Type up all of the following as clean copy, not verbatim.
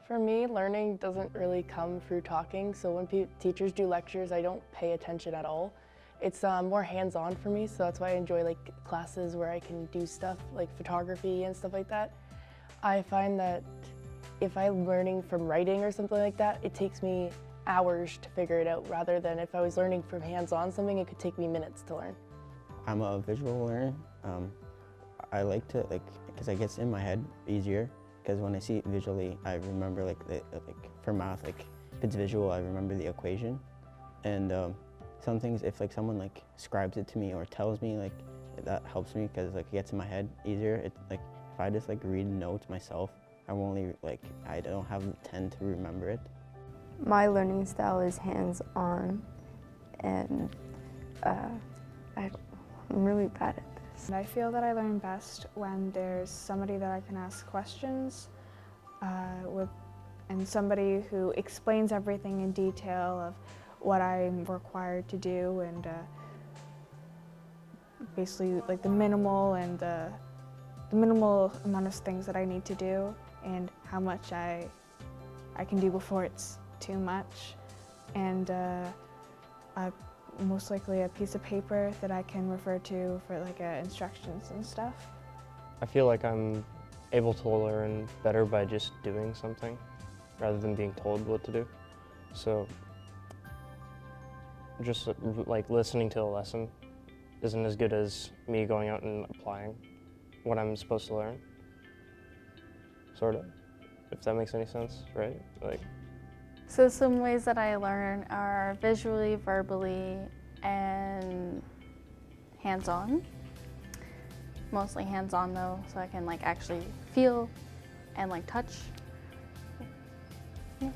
For me, learning doesn't really come through talking, so when teachers do lectures, I don't pay attention at all. It's more hands-on for me, so that's why I enjoy like classes where I can do stuff like photography and stuff like that. I find that if I'm learning from writing or something like that, it takes me hours to figure it out, rather than if I was learning from hands-on something, it could take me minutes to learn. I'm a visual learner. I like to, because it gets in my head easier, because when I see it visually, I remember for math, if it's visual, I remember the equation. And some things, if someone scribes it to me or tells me, that helps me because it gets in my head easier. If I just read notes myself, I don't have the tend to remember it. My learning style is hands-on, and I'm really bad at this. I feel that I learn best when there's somebody that I can ask questions with, and somebody who explains everything in detail of what I'm required to do, and basically the minimal amount of things that I need to do, and how much I can do before it's too much, and most likely a piece of paper that I can refer to for instructions and stuff. I feel like I'm able to learn better by just doing something rather than being told what to do. So just listening to a lesson isn't as good as me going out and applying what I'm supposed to learn, sort of, if that makes any sense, right? So some ways that I learn are visually, verbally, and hands-on. Mostly hands-on though, so I can actually feel and touch. Yeah.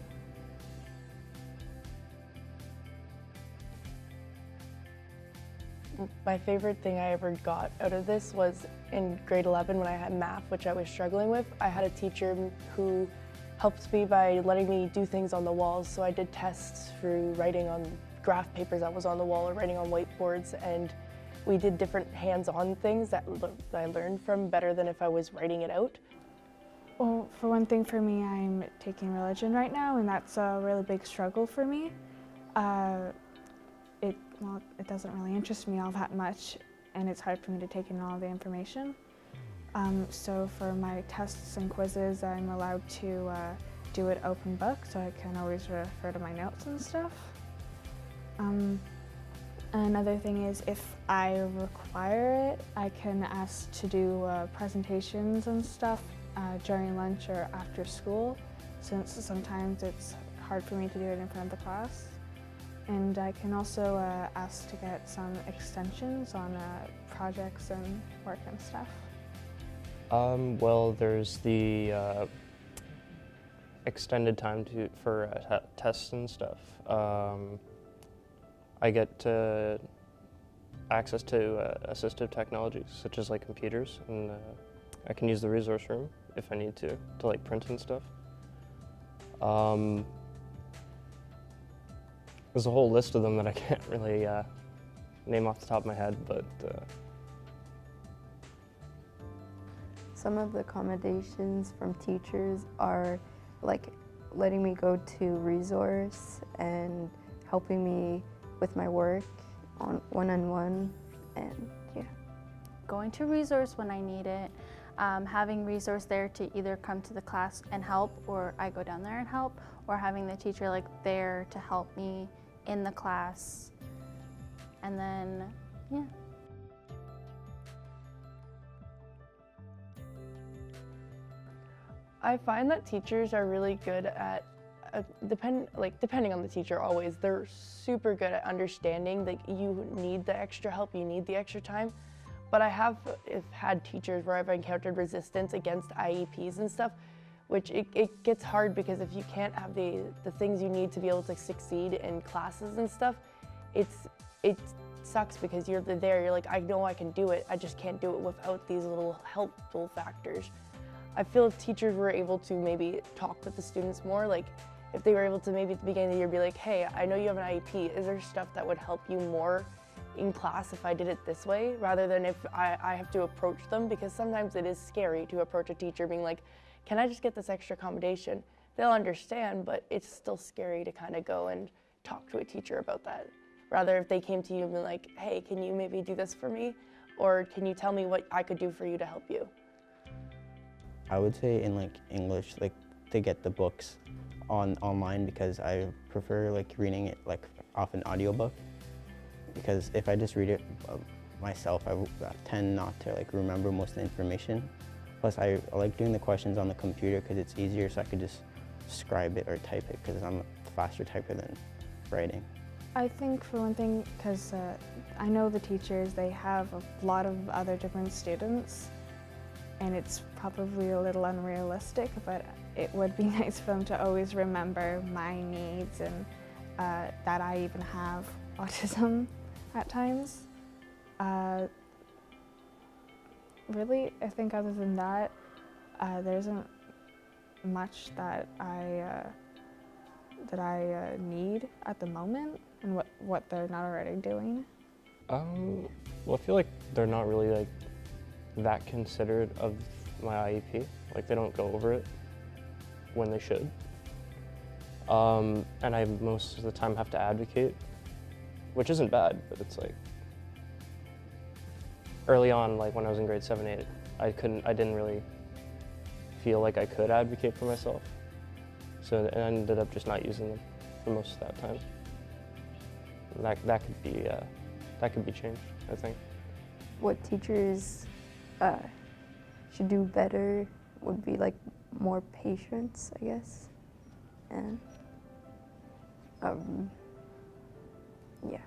My favorite thing I ever got out of this was in grade 11 when I had math, which I was struggling with. I had a teacher who helped me by letting me do things on the walls. So I did tests through writing on graph papers that was on the wall or writing on whiteboards, and we did different hands-on things that I learned from better than if I was writing it out. Well, for one thing, for me, I'm taking religion right now, and that's a really big struggle for me. It doesn't really interest me all that much, and it's hard for me to take in all the information. So for my tests and quizzes, I'm allowed to do it open book, so I can always refer to my notes and stuff. Another thing is, if I require it, I can ask to do presentations and stuff during lunch or after school, since sometimes it's hard for me to do it in front of the class. And I can also ask to get some extensions on projects and work and stuff. Well, there's the extended time for tests and stuff. I get access to assistive technologies such as computers, and I can use the resource room if I need to print and stuff. There's a whole list of them that I can't really name off the top of my head, but Some of the accommodations from teachers are letting me go to resource and helping me with my work on one-on-one, and yeah. Going to resource when I need it, having resource there to either come to the class and help, or I go down there and help, or having the teacher there to help me in the class, and then, yeah. I find that teachers are really good at, depending on the teacher always, they're super good at understanding that you need the extra help, you need the extra time. But I have had teachers where I've encountered resistance against IEPs and stuff, which it gets hard, because if you can't have the things you need to be able to succeed in classes and stuff, it sucks, because you're there, you're I know I can do it, I just can't do it without these little helpful factors. I feel if teachers were able to maybe talk with the students more, if they were able to maybe at the beginning of the year be hey, I know you have an IEP, is there stuff that would help you more in class if I did it this way, rather than if I have to approach them, because sometimes it is scary to approach a teacher being can I just get this extra accommodation? they'll understand, but it's still scary to kind of go and talk to a teacher about that. Rather, if they came to you and be like, hey, can you maybe do this for me? Or can you tell me what I could do for you to help you? I would say in like English, like to get the books online because I prefer like reading it like off an audiobook. Because if I just read it myself, I tend not to like remember most of the information. Plus, I like doing the questions on the computer because it's easier, so I could just scribe it or type it because I'm a faster typer than writing. I think for one thing, because I know the teachers, they have a lot of other different students, and it's probably a little unrealistic, but it would be nice for them to always remember my needs and that I even have autism at times. Really, I think other than that, there isn't much that I need at the moment, and what they're not already doing. Well, I feel like they're not really like that considerate of my IEP. Like they don't go over it when they should. And I most of the time have to advocate, which isn't bad, but it's like early on, like when I was in grade 7, 8, I didn't really feel like I could advocate for myself. So I ended up just not using them for most of that time. And that could be changed, I think. What teachers should do better would be like more patience, I guess, and yeah.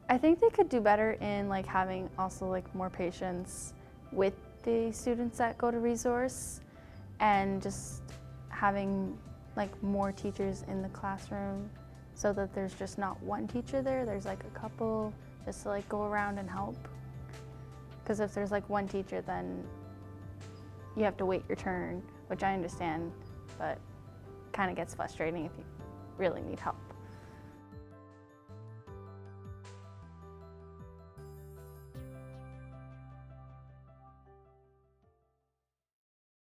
I think they could do better in like having also like more patience with the students that go to resource, and just having like more teachers in the classroom so that there's just not one teacher there, there's like a couple just to like go around and help. Because if there's like one teacher, then you have to wait your turn, which I understand, but kind of gets frustrating if you really need help.